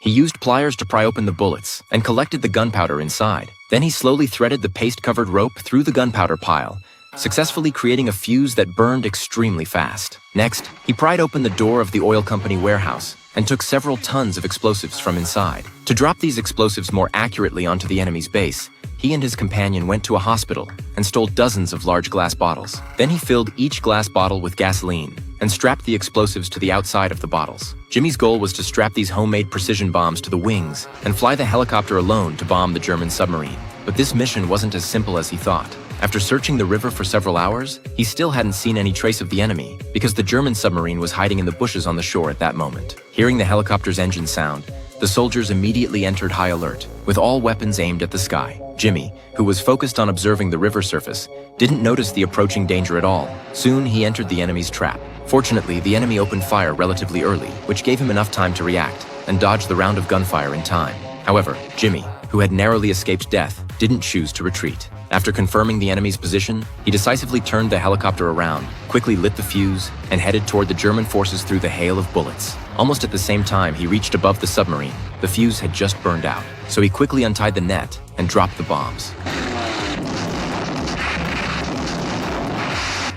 He used pliers to pry open the bullets and collected the gunpowder inside. Then he slowly threaded the paste-covered rope through the gunpowder pile, successfully creating a fuse that burned extremely fast. Next, he pried open the door of the oil company warehouse and took several tons of explosives from inside. To drop these explosives more accurately onto the enemy's base, he and his companion went to a hospital and stole dozens of large glass bottles. Then he filled each glass bottle with gasoline and strapped the explosives to the outside of the bottles. Jimmy's goal was to strap these homemade precision bombs to the wings and fly the helicopter alone to bomb the German submarine. But this mission wasn't as simple as he thought. After searching the river for several hours, he still hadn't seen any trace of the enemy because the German submarine was hiding in the bushes on the shore at that moment. Hearing the helicopter's engine sound, the soldiers immediately entered high alert, with all weapons aimed at the sky. Jimmy, who was focused on observing the river surface, didn't notice the approaching danger at all. Soon, he entered the enemy's trap. Fortunately, the enemy opened fire relatively early, which gave him enough time to react and dodge the round of gunfire in time. However, Jimmy, who had narrowly escaped death, didn't choose to retreat. After confirming the enemy's position, he decisively turned the helicopter around, quickly lit the fuse, and headed toward the German forces through the hail of bullets. Almost at the same time he reached above the submarine, the fuse had just burned out, so he quickly untied the net and dropped the bombs.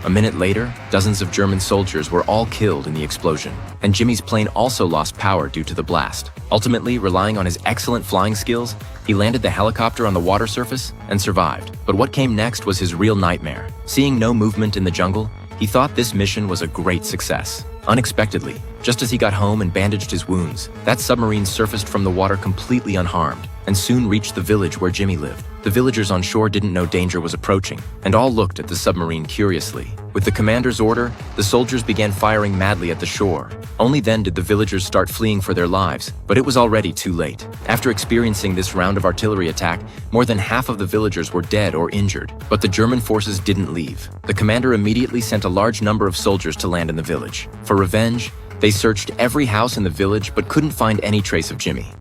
A minute later, dozens of German soldiers were all killed in the explosion, and Jimmy's plane also lost power due to the blast. Ultimately, relying on his excellent flying skills, he landed the helicopter on the water surface and survived. But what came next was his real nightmare. Seeing no movement in the jungle, he thought this mission was a great success. Unexpectedly, just as he got home and bandaged his wounds, that submarine surfaced from the water completely unharmed and soon reached the village where Jimmy lived. The villagers on shore didn't know danger was approaching, and all looked at the submarine curiously. With the commander's order, the soldiers began firing madly at the shore. Only then did the villagers start fleeing for their lives, but it was already too late. After experiencing this round of artillery attack, more than half of the villagers were dead or injured. But the German forces didn't leave. The commander immediately sent a large number of soldiers to land in the village. For revenge, they searched every house in the village but couldn't find any trace of Jimmy.